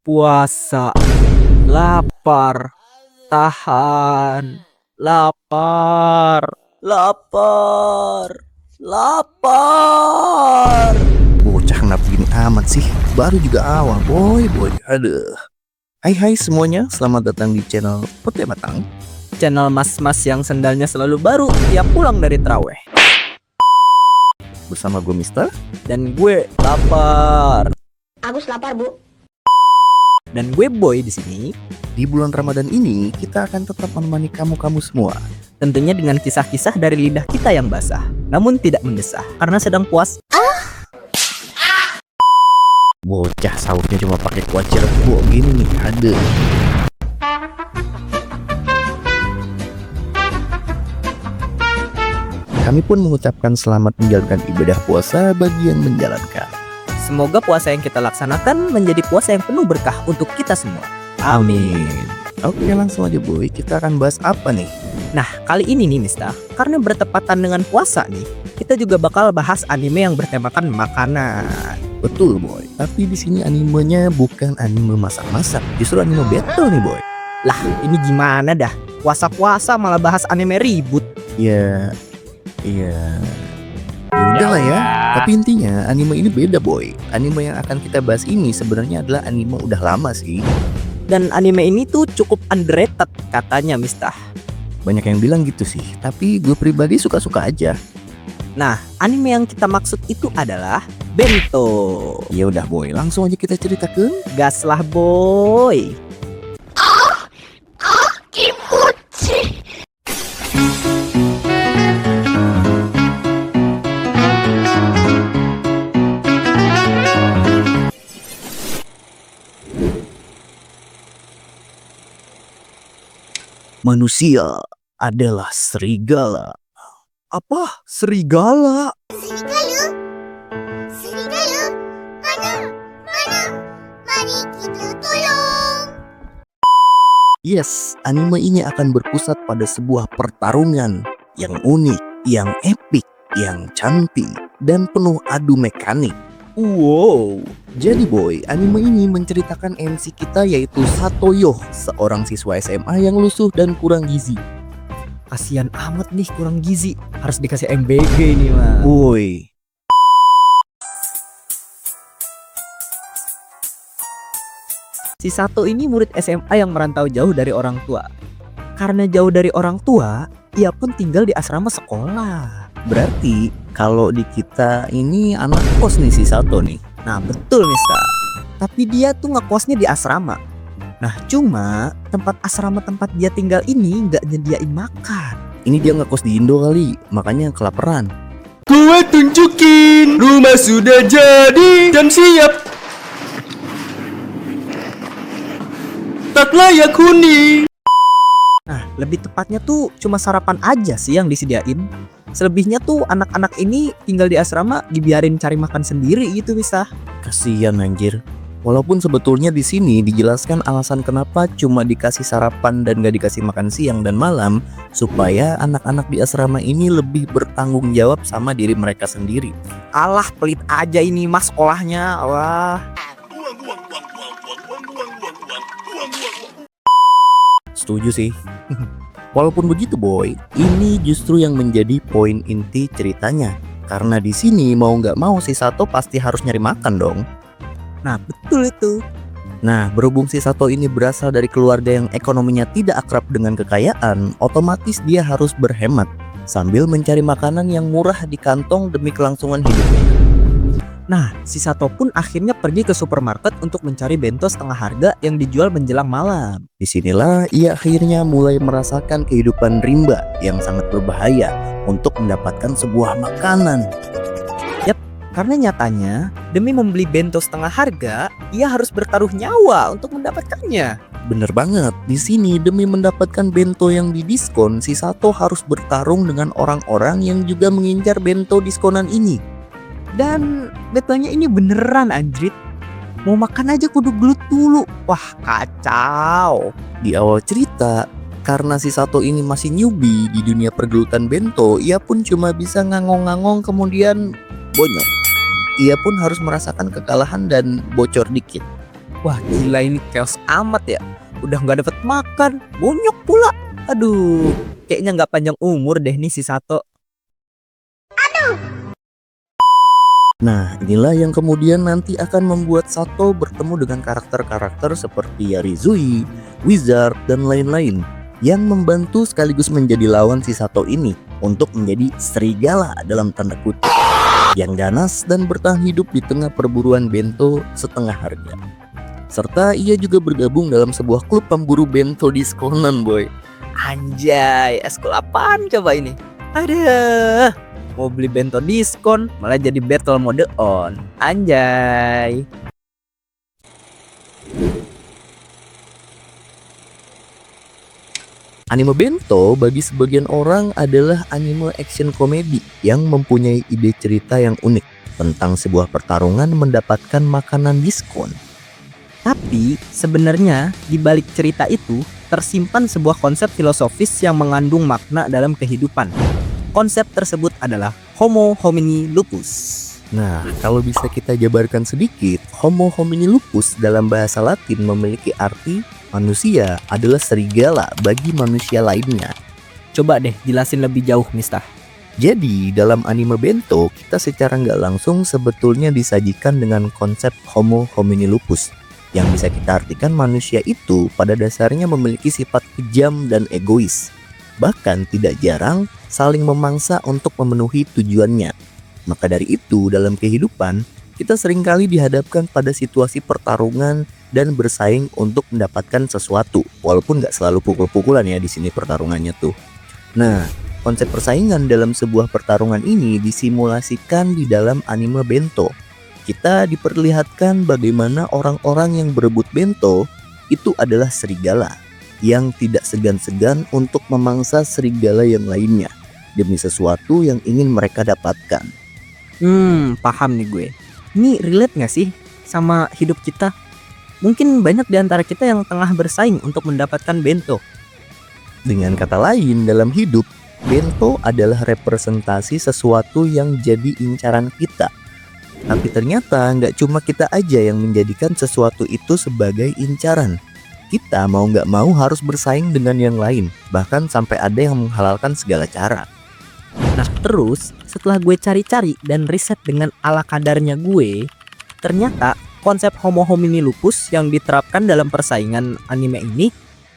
Puasa, lapar, tahan, lapar, lapar, lapar. Bocah kenapa gini amat sih? Baru juga awal, boy. Aduh. Hai semuanya, selamat datang di channel Pote Matang. Channel mas-mas yang sendalnya selalu baru tiap pulang dari traweh. Bersama gue Mister. Dan gue lapar. Agus lapar, Bu. Dan gue Boy di sini. Di bulan Ramadan ini, kita akan tetap menemani kamu semua. Tentunya dengan kisah-kisah dari lidah kita yang basah, namun tidak mendesah, karena sedang puas. Bocah sahurnya cuma pakai kuah cirebuk gini nih, aduh. Kami pun mengucapkan selamat menjalankan ibadah puasa bagi yang menjalankan. Semoga puasa yang kita laksanakan menjadi puasa yang penuh berkah untuk kita semua. Amin. Oke, langsung aja boy, kita akan bahas apa nih? Nah, kali ini nih Mista, karena bertepatan dengan puasa nih, kita juga bakal bahas anime yang bertemakan makanan. Betul boy, tapi di sini animenya bukan anime masak-masak, justru anime battle nih boy. Lah, ini gimana dah? Puasa-puasa malah bahas anime ribut. Ya udah lah ya. Tapi intinya anime ini beda boy. Anime yang akan kita bahas ini sebenarnya adalah anime udah lama sih. Dan anime ini tuh cukup underrated katanya Mista. Banyak yang bilang gitu sih, tapi gue pribadi suka-suka aja. Nah, anime yang kita maksud itu adalah Bento. Ya udah boy, langsung aja kita ceritakan. Gas lah boy. Manusia adalah serigala. Apa? Serigala? Serigala? Mana? Mari kita tolong. Yes, anime ini akan berpusat pada sebuah pertarungan yang unik, yang epik, yang cantik, dan penuh adu mekanik. Wow. Jadi boy, anime ini menceritakan MC kita yaitu Satoyo, seorang siswa SMA yang lusuh dan kurang gizi. Kasian amat nih kurang gizi. Harus dikasih MBG nih mah. Woi. Si Sato ini murid SMA yang merantau jauh dari orang tua. Karena jauh dari orang tua, ia pun tinggal di asrama sekolah. Berarti kalau di kita ini anak kos nih si Sato nih. Nah betul Mista. Tapi dia tuh ngekosnya di asrama. Nah cuma tempat asrama tempat dia tinggal ini nggak nyediain makan. Ini dia ngekos di Indo kali, makanya kelaparan. Gua tunjukin, rumah sudah jadi dan siap. Tak layak huni. Nah lebih tepatnya tuh cuma sarapan aja sih yang disediain. Selebihnya tuh anak-anak ini tinggal di asrama dibiarin cari makan sendiri gitu bisa. Kasian anjir. Walaupun sebetulnya di sini dijelaskan alasan kenapa cuma dikasih sarapan dan gak dikasih makan siang dan malam, supaya anak-anak di asrama ini lebih bertanggung jawab sama diri mereka sendiri. Alah pelit aja ini mas sekolahnya. Wah. Setuju sih. Walaupun begitu boy, ini justru yang menjadi poin inti ceritanya. Karena di sini mau nggak mau si Sato pasti harus nyari makan dong. Nah betul itu. Nah berhubung si Sato ini berasal dari keluarga yang ekonominya tidak akrab dengan kekayaan, otomatis dia harus berhemat sambil mencari makanan yang murah di kantong demi kelangsungan hidupnya. Nah si Sato pun akhirnya pergi ke supermarket untuk mencari bento setengah harga yang dijual menjelang malam. Disinilah ia akhirnya mulai merasakan kehidupan rimba yang sangat berbahaya untuk mendapatkan sebuah makanan. Yap, karena nyatanya demi membeli bento setengah harga, ia harus bertaruh nyawa untuk mendapatkannya. Bener banget, di sini demi mendapatkan bento yang didiskon, si Sato harus bertarung dengan orang-orang yang juga mengincar bento diskonan ini. Dan bentonya ini beneran anjrit. Mau makan aja kudu gelut dulu. Wah kacau. Di awal cerita, karena si Sato ini masih newbie di dunia pergelutan bento, ia pun cuma bisa ngangong-ngangong kemudian bonyok. Ia pun harus merasakan kekalahan dan bocor dikit. Wah gila ini chaos amat ya. Udah nggak dapet makan, bonyok pula. Aduh, kayaknya nggak panjang umur deh nih si Sato. Nah, inilah yang kemudian nanti akan membuat Sato bertemu dengan karakter-karakter seperti Yarizui, Wizard, dan lain-lain yang membantu sekaligus menjadi lawan si Sato ini untuk menjadi serigala dalam tanda kutip yang ganas dan bertahan hidup di tengah perburuan bento setengah harga. Serta ia juga bergabung dalam sebuah klub pemburu bento diskonan, boy. Anjay, eskul apaan coba ini? Ada. Mau beli bento diskon, malah jadi battle mode on. Anjay. Anime bento bagi sebagian orang adalah anime action komedi yang mempunyai ide cerita yang unik tentang sebuah pertarungan mendapatkan makanan diskon. Tapi sebenarnya di balik cerita itu tersimpan sebuah konsep filosofis yang mengandung makna dalam kehidupan. Konsep tersebut adalah Homo homini lupus. Nah, kalau bisa kita jabarkan sedikit, Homo homini lupus dalam bahasa Latin memiliki arti manusia adalah serigala bagi manusia lainnya. Coba deh jelasin lebih jauh, Miftah. Jadi, dalam anime bento, kita secara nggak langsung sebetulnya disajikan dengan konsep Homo homini lupus, yang bisa kita artikan manusia itu pada dasarnya memiliki sifat kejam dan egois. Bahkan tidak jarang saling memangsa untuk memenuhi tujuannya. Maka dari itu dalam kehidupan kita seringkali dihadapkan pada situasi pertarungan dan bersaing untuk mendapatkan sesuatu, walaupun nggak selalu pukul-pukulan ya di sini pertarungannya tuh. Nah, konsep persaingan dalam sebuah pertarungan ini disimulasikan di dalam anime bento. Kita diperlihatkan bagaimana orang-orang yang berebut bento itu adalah serigala yang tidak segan-segan untuk memangsa serigala yang lainnya demi sesuatu yang ingin mereka dapatkan. Paham nih gue. Ini relate gak sih sama hidup kita? Mungkin banyak di antara kita yang tengah bersaing untuk mendapatkan bento. Dengan kata lain, dalam hidup, bento adalah representasi sesuatu yang jadi incaran kita. Tapi ternyata nggak cuma kita aja yang menjadikan sesuatu itu sebagai incaran. Kita mau nggak mau harus bersaing dengan yang lain, bahkan sampai ada yang menghalalkan segala cara. Nah terus setelah gue cari-cari dan riset dengan ala kadarnya gue, ternyata konsep Homo homini lupus yang diterapkan dalam persaingan anime ini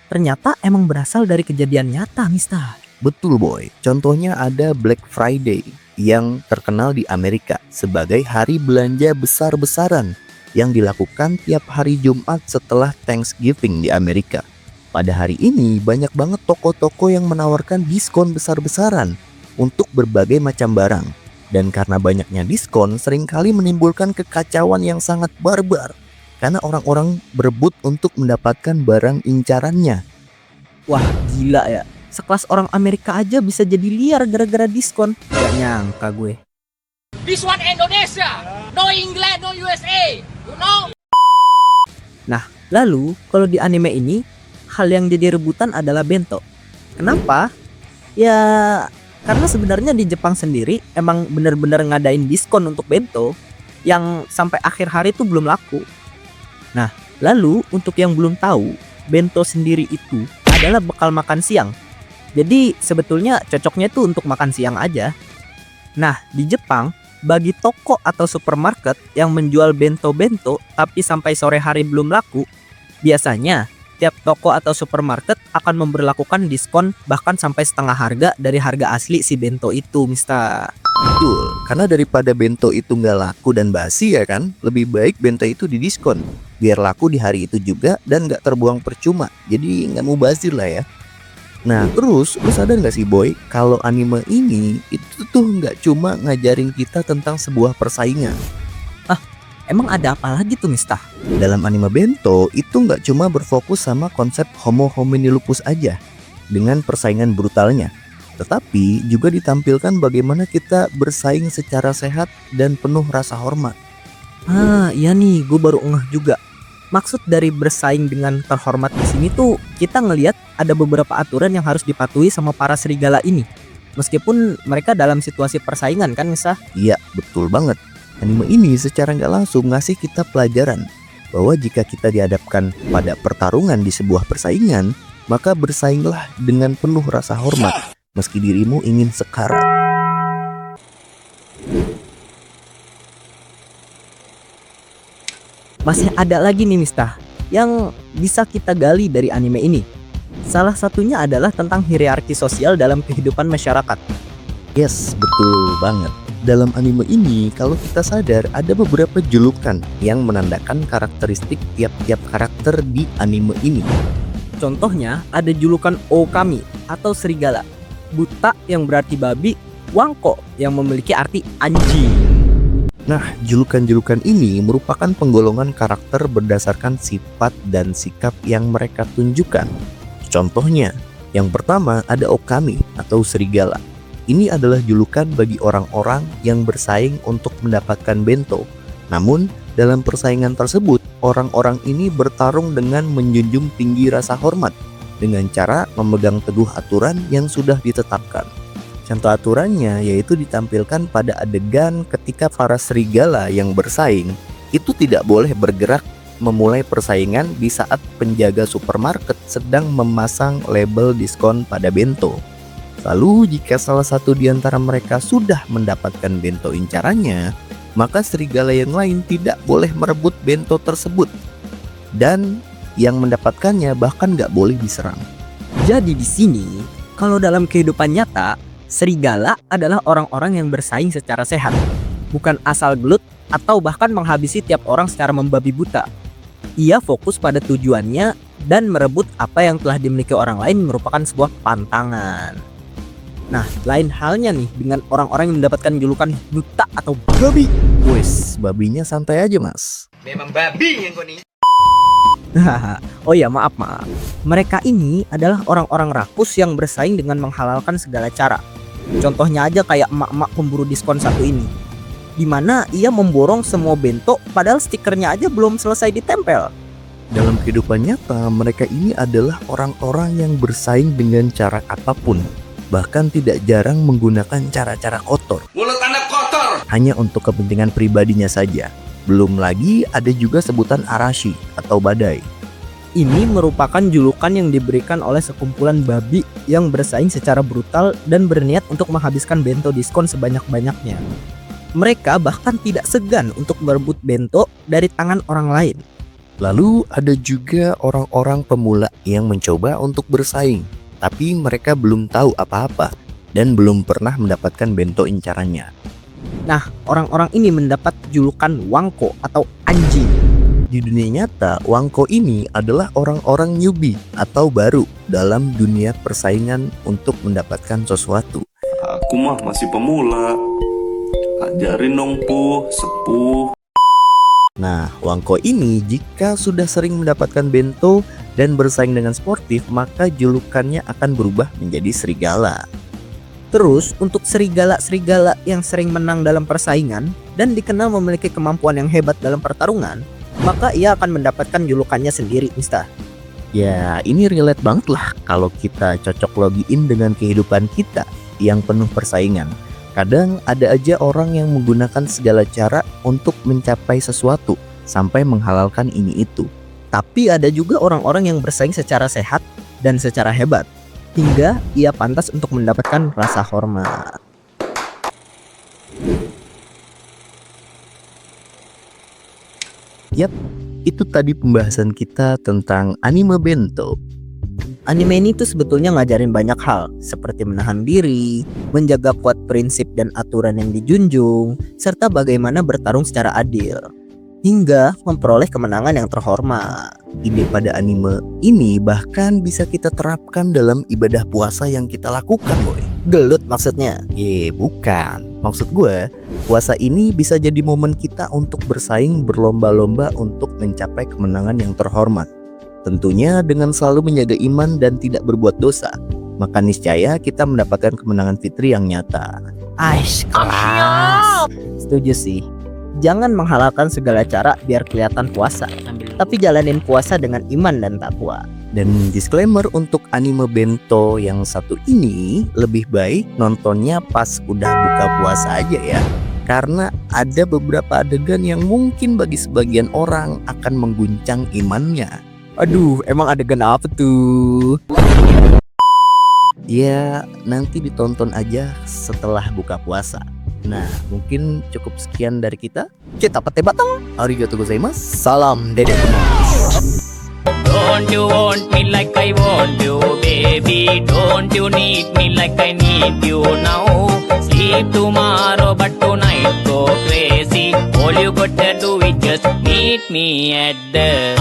ternyata emang berasal dari kejadian nyata, Miftah. Betul boy, contohnya ada Black Friday yang terkenal di Amerika sebagai hari belanja besar-besaran yang dilakukan tiap hari Jumat setelah Thanksgiving di Amerika. Pada hari ini banyak banget toko-toko yang menawarkan diskon besar-besaran untuk berbagai macam barang. Dan karena banyaknya diskon seringkali menimbulkan kekacauan yang sangat barbar karena orang-orang berebut untuk mendapatkan barang incarannya. Wah gila ya, sekelas orang Amerika aja bisa jadi liar gara-gara diskon. Gak nyangka gue. This one Indonesia, no England, no USA, you know? Nah, lalu kalau di anime ini hal yang jadi rebutan adalah bento. Kenapa? Ya karena sebenarnya di Jepang sendiri emang bener-bener ngadain diskon untuk bento yang sampai akhir hari tuh belum laku. Nah, lalu untuk yang belum tahu, bento sendiri itu adalah bekal makan siang. Jadi sebetulnya cocoknya tuh untuk makan siang aja. Nah, di Jepang bagi toko atau supermarket yang menjual bento-bento tapi sampai sore hari belum laku, biasanya tiap toko atau supermarket akan memberlakukan diskon bahkan sampai setengah harga dari harga asli si bento itu, Miftah. Betul, karena daripada bento itu nggak laku dan basi ya kan, lebih baik bento itu didiskon biar laku di hari itu juga dan nggak terbuang percuma. Jadi nggak mubazir lah ya. Nah terus lu sadar gak sih boy, kalau anime ini itu tuh nggak cuma ngajarin kita tentang sebuah persaingan. Emang ada apa lagi tuh, Miftah? Dalam anime bento itu nggak cuma berfokus sama konsep Homo homini lupus aja dengan persaingan brutalnya, tetapi juga ditampilkan bagaimana kita bersaing secara sehat dan penuh rasa hormat. Iya nih, gue baru ngeh juga. Maksud dari bersaing dengan terhormat di sini tuh kita ngelihat ada beberapa aturan yang harus dipatuhi sama para serigala ini. Meskipun mereka dalam situasi persaingan kan, Miftah? Iya, betul banget. Anime ini secara nggak langsung ngasih kita pelajaran bahwa jika kita dihadapkan pada pertarungan di sebuah persaingan, maka bersainglah dengan penuh rasa hormat, meski dirimu ingin sekarat. Masih ada lagi nih Mistah yang bisa kita gali dari anime ini. Salah satunya adalah tentang hierarki sosial dalam kehidupan masyarakat. Yes, betul banget. Dalam anime ini, kalau kita sadar, ada beberapa julukan yang menandakan karakteristik tiap-tiap karakter di anime ini. Contohnya ada julukan Okami atau serigala, buta yang berarti babi, Wangko yang memiliki arti anjing. Nah, julukan-julukan ini merupakan penggolongan karakter berdasarkan sifat dan sikap yang mereka tunjukkan. Contohnya, yang pertama ada Okami atau serigala. Ini adalah julukan bagi orang-orang yang bersaing untuk mendapatkan bento. Namun, dalam persaingan tersebut, orang-orang ini bertarung dengan menjunjung tinggi rasa hormat dengan cara memegang teguh aturan yang sudah ditetapkan. Contoh aturannya yaitu ditampilkan pada adegan ketika para serigala yang bersaing itu tidak boleh bergerak memulai persaingan di saat penjaga supermarket sedang memasang label diskon pada bento. Lalu jika salah satu di antara mereka sudah mendapatkan bento incarannya, maka serigala yang lain tidak boleh merebut bento tersebut. Dan yang mendapatkannya bahkan nggak boleh diserang. Jadi di sini, kalau dalam kehidupan nyata, serigala adalah orang-orang yang bersaing secara sehat, bukan asal gelut atau bahkan menghabisi tiap orang secara membabi buta. Ia fokus pada tujuannya dan merebut apa yang telah dimiliki orang lain merupakan sebuah pantangan. Nah, lain halnya nih dengan orang-orang yang mendapatkan julukan buta atau babi. Wes, babinya santai aja mas. Memang babi yang kau nih. Oh ya, maaf. Mereka ini adalah orang-orang rakus yang bersaing dengan menghalalkan segala cara. Contohnya aja kayak emak-emak pemburu diskon satu ini, dimana ia memborong semua bento padahal stikernya aja belum selesai ditempel. Dalam kehidupan nyata, mereka ini adalah orang-orang yang bersaing dengan cara apapun. Bahkan tidak jarang menggunakan cara-cara kotor. Mulut anak kotor. Hanya untuk kepentingan pribadinya saja. Belum lagi ada juga sebutan Arashi atau badai. Ini merupakan julukan yang diberikan oleh sekumpulan babi yang bersaing secara brutal dan berniat untuk menghabiskan bento diskon sebanyak-banyaknya. Mereka bahkan tidak segan untuk merebut bento dari tangan orang lain. Lalu ada juga orang-orang pemula yang mencoba untuk bersaing, tapi mereka belum tahu apa-apa dan belum pernah mendapatkan bento incarannya. Nah, orang-orang ini mendapat julukan Wangko atau anjing. Di dunia nyata, Wangko ini adalah orang-orang newbie atau baru dalam dunia persaingan untuk mendapatkan sesuatu. Aku mah masih pemula. Ajarin dong sepuh. Nah, Wangko ini jika sudah sering mendapatkan bento dan bersaing dengan sportif, maka julukannya akan berubah menjadi serigala. Terus, untuk serigala-serigala yang sering menang dalam persaingan dan dikenal memiliki kemampuan yang hebat dalam pertarungan, maka ia akan mendapatkan julukannya sendiri, Mister. Ya, ini relate banget lah kalau kita cocok login dengan kehidupan kita yang penuh persaingan. Kadang ada aja orang yang menggunakan segala cara untuk mencapai sesuatu sampai menghalalkan ini itu. Tapi ada juga orang-orang yang bersaing secara sehat dan secara hebat, hingga ia pantas untuk mendapatkan rasa hormat. Yap, itu tadi pembahasan kita tentang anime bento. Anime ini tuh sebetulnya ngajarin banyak hal, seperti menahan diri, menjaga kuat prinsip dan aturan yang dijunjung, serta bagaimana bertarung secara adil, hingga memperoleh kemenangan yang terhormat. Ide pada anime ini bahkan bisa kita terapkan dalam ibadah puasa yang kita lakukan, boy. Gelut maksudnya? Bukan. Maksud gue, puasa ini bisa jadi momen kita untuk bersaing berlomba-lomba untuk mencapai kemenangan yang terhormat. Tentunya dengan selalu menjaga iman dan tidak berbuat dosa, maka niscaya kita mendapatkan kemenangan fitri yang nyata. Aish, kelas. Setuju sih. Jangan menghalalkan segala cara biar kelihatan puasa, tapi jalanin puasa dengan iman dan takwa. Dan disclaimer untuk anime bento yang satu ini, lebih baik nontonnya pas udah buka puasa aja ya. Karena ada beberapa adegan yang mungkin bagi sebagian orang akan mengguncang imannya. Aduh, emang adegan apa tuh? Ya, nanti ditonton aja setelah buka puasa. Nah, mungkin cukup sekian dari kita. Kita pete batang. Arigatou gozaimasu. Salam dedek kemas. Don't you want me like I want you, baby? Don't you need me like I need you now? Sleep tomorrow, but tonight go crazy. All you gotta do is just meet me at the